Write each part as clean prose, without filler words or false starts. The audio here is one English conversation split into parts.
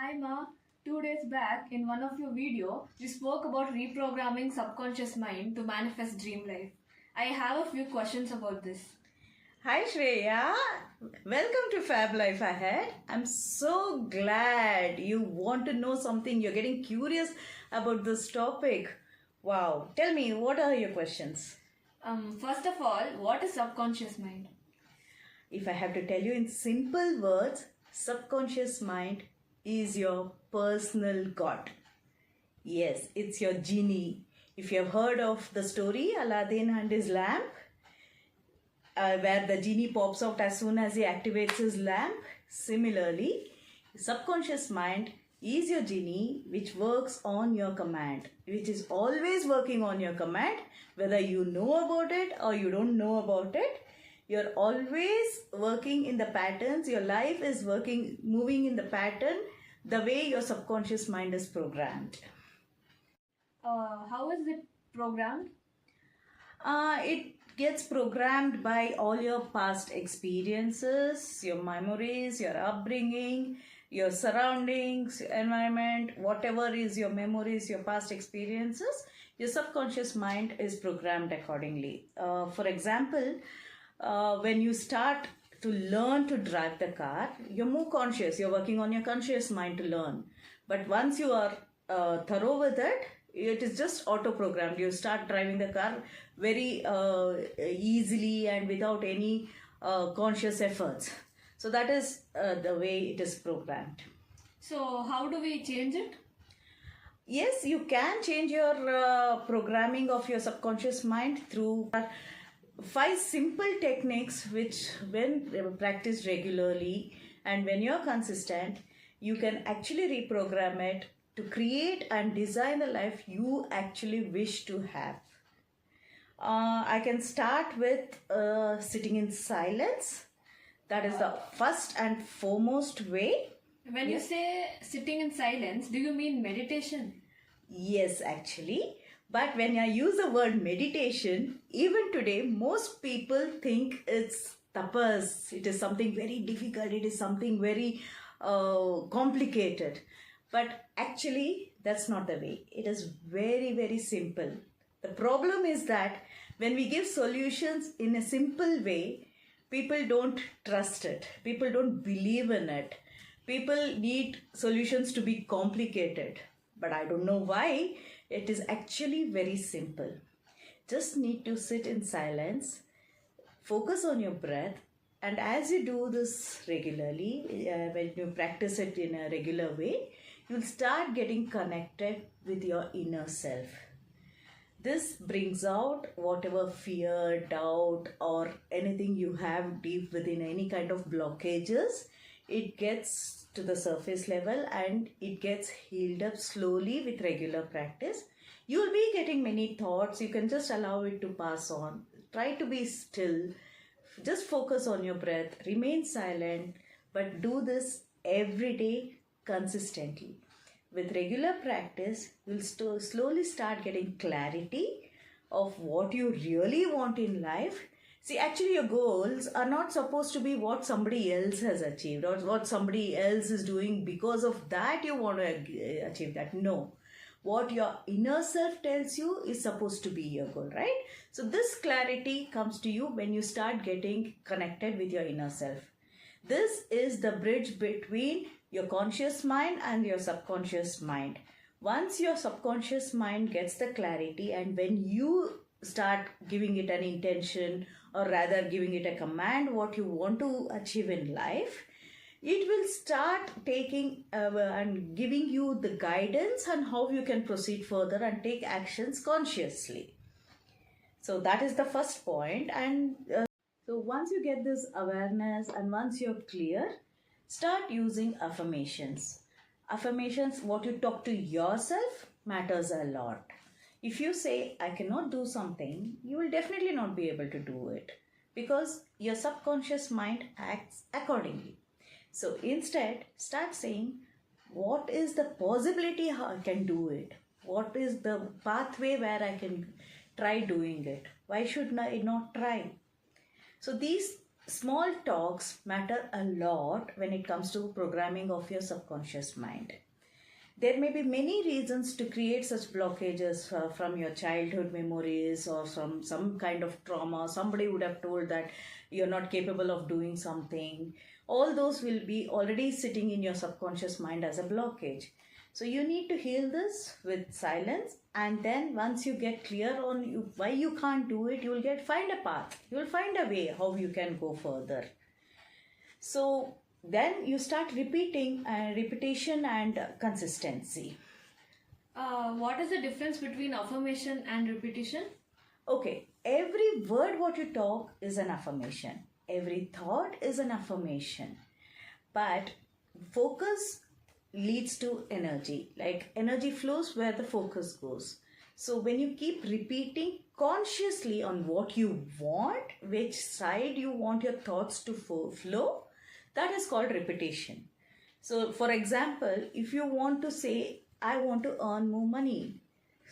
Hi Ma, 2 days back in one of your video, you spoke about reprogramming subconscious mind to manifest dream life. I have a few questions about this. Hi Shreya, welcome to Fab Life Ahead. I'm so glad you want to know something. You're getting curious about this topic. Wow, tell me, what are your questions? First of all, what is subconscious mind? If I have to tell you in simple words, subconscious mind is your personal God. Yes, it's your genie. If you have heard of the story Aladdin and his lamp, where the genie pops out as soon as he activates his lamp, similarly, subconscious mind is your genie which works on your command, which is always working on your command, whether you know about it or you don't know about it. You're always working in the patterns. Your life is moving in the pattern the way your subconscious mind is programmed. How is it programmed? It gets programmed by all your past experiences, your memories, your upbringing, your surroundings, environment, whatever is your memories, your past experiences, your subconscious mind is programmed accordingly. For example, when you start to learn to drive the car, you're more conscious. You're working on your conscious mind to learn. But once you are thorough with it, it is just auto-programmed. You start driving the car very easily and without any conscious efforts. So that is the way it is programmed. So how do we change it? Yes, you can change your programming of your subconscious mind through 5 simple techniques which, when practiced regularly and when you're consistent, you can actually reprogram it to create and design the life you actually wish to have. I can start with sitting in silence. That is the first and foremost way. When you say sitting in silence, do you mean meditation? Yes, actually. But when I use the word meditation, even today, most people think it's tapas. It is something very difficult. It is something very complicated. But actually, that's not the way. It is very, very simple. The problem is that when we give solutions in a simple way, people don't trust it. People don't believe in it. People need solutions to be complicated. But I don't know why. It is actually very simple. Just need to sit in silence, focus on your breath, and as you do this regularly, when you practice it in a regular way, you'll start getting connected with your inner self. This brings out whatever fear, doubt, or anything you have deep within, any kind of blockages. It gets to the surface level and it gets healed up slowly with regular practice. You will be getting many thoughts. You can just allow it to pass on. Try to be still. Just focus on your breath. Remain silent. But do this every day consistently. With regular practice, you'll slowly start getting clarity of what you really want in life. See, actually your goals are not supposed to be what somebody else has achieved or what somebody else is doing. Because of that you want to achieve that. No. What your inner self tells you is supposed to be your goal, right? So this clarity comes to you when you start getting connected with your inner self. This is the bridge between your conscious mind and your subconscious mind. Once your subconscious mind gets the clarity, and when you start giving it an intention, or rather giving it a command what you want to achieve in life, it will start taking and giving you the guidance on how you can proceed further and take actions consciously. So that is the first point. And so once you get this awareness and once you're clear, start using affirmations. Affirmations, what you talk to yourself, matters a lot. If you say, I cannot do something, you will definitely not be able to do it because your subconscious mind acts accordingly. So instead, start saying, what is the possibility how I can do it? What is the pathway where I can try doing it? Why should I not try? So these small talks matter a lot when it comes to programming of your subconscious mind. There may be many reasons to create such blockages from your childhood memories or from some kind of trauma. Somebody would have told that you're not capable of doing something. All those will be already sitting in your subconscious mind as a blockage. So you need to heal this with silence, and then once you get clear on why you can't do it, you will find a path. You will find a way how you can go further. So then you start repeating, repetition and consistency. What is the difference between affirmation and repetition? Okay, every word what you talk is an affirmation. Every thought is an affirmation. But focus leads to energy. Like energy flows where the focus goes. So when you keep repeating consciously on what you want, which side you want your thoughts to flow, that is called repetition. So for example, if you want to say, I want to earn more money.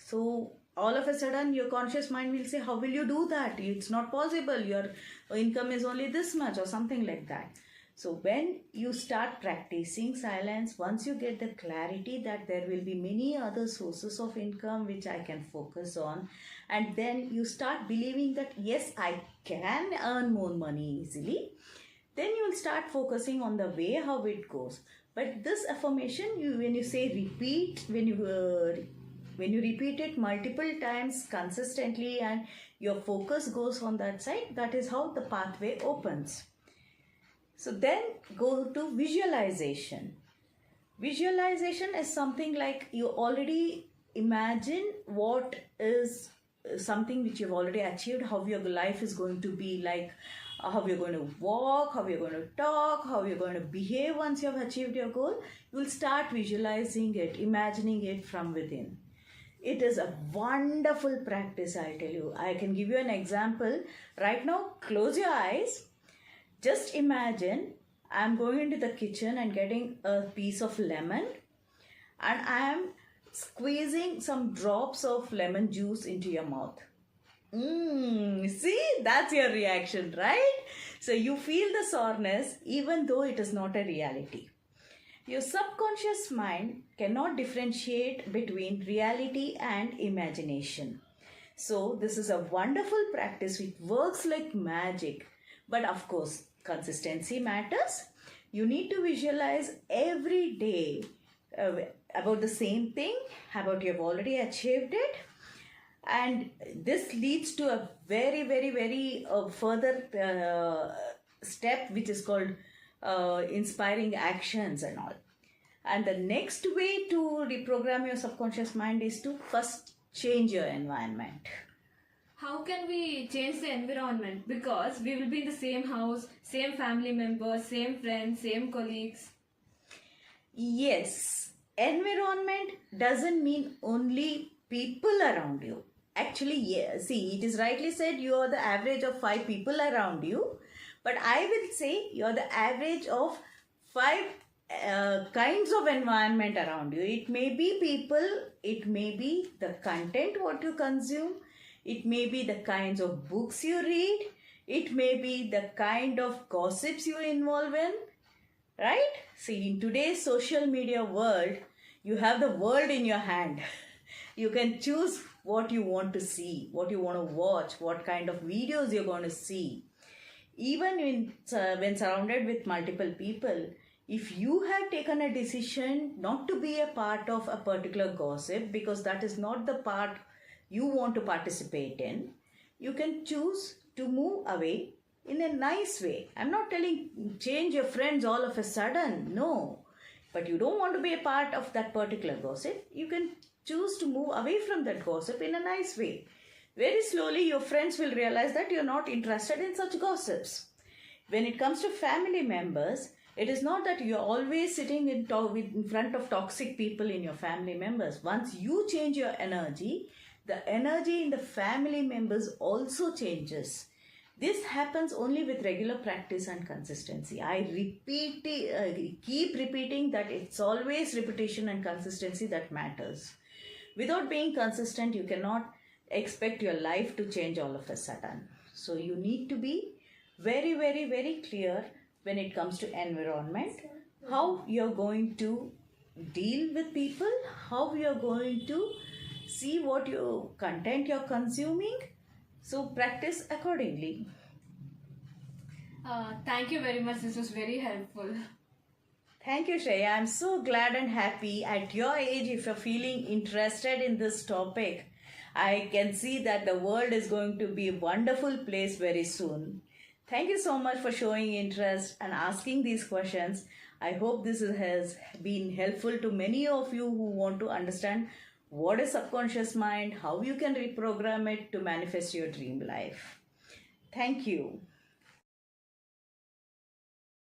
So all of a sudden your conscious mind will say, how will you do that? It's not possible. Your income is only this much or something like that. So when you start practicing silence, once you get the clarity that there will be many other sources of income which I can focus on, and then you start believing that yes, I can earn more money easily, then you will start focusing on the way how it goes. But this affirmation, when you say repeat, when you repeat it multiple times consistently and your focus goes on that side, that is how the pathway opens. So then go to visualization. Visualization is something like you already imagine what is something which you've already achieved, how your life is going to be like, how you're going to walk, how you're going to talk, how you're going to behave once you have achieved your goal. You will start visualizing it, imagining it from within. It is a wonderful practice, I'll tell you. I can give you an example. Right now, close your eyes. Just imagine I'm going into the kitchen and getting a piece of lemon, and I am squeezing some drops of lemon juice into your mouth. See, that's your reaction, right? So you feel the soreness even though it is not a reality. Your subconscious mind cannot differentiate between reality and imagination. So this is a wonderful practice which works like magic. But of course, consistency matters. You need to visualize every day about the same thing, about you have already achieved it. And this leads to a very, very, very further step which is called inspiring actions and all. And the next way to reprogram your subconscious mind is to first change your environment. How can we change the environment? Because we will be in the same house, same family members, same friends, same colleagues. Yes, environment doesn't mean only people around you. Actually, yeah, see, it is rightly said you are the average of 5 people around you. But I will say you are the average of 5 kinds of environment around you. It may be people, it may be the content what you consume, it may be the kinds of books you read, it may be the kind of gossips you involve in, right? See, in today's social media world, you have the world in your hand. You can choose what you want to see, what you want to watch, what kind of videos you're going to see. Even when surrounded with multiple people, if you have taken a decision not to be a part of a particular gossip because that is not the part you want to participate in, you can choose to move away in a nice way. I'm not telling change your friends all of a sudden, no. But you don't want to be a part of that particular gossip, you can choose to move away from that gossip in a nice way. Very slowly your friends will realize that you're not interested in such gossips. When it comes to family members, it is not that you're always sitting in front of toxic people in your family members. Once you change your energy, the energy in the family members also changes. This happens only with regular practice and consistency. I keep repeating that it's always repetition and consistency that matters. Without being consistent, you cannot expect your life to change all of a sudden. So you need to be very, very, very clear when it comes to environment, how you're going to deal with people, how you're going to see what your content you're consuming. So practice accordingly. Thank you very much. This was very helpful. Thank you, Shreya. I'm so glad and happy at your age. If you're feeling interested in this topic, I can see that the world is going to be a wonderful place very soon. Thank you so much for showing interest and asking these questions. I hope this has been helpful to many of you who want to understand what is subconscious mind, how you can reprogram it to manifest your dream life. Thank you.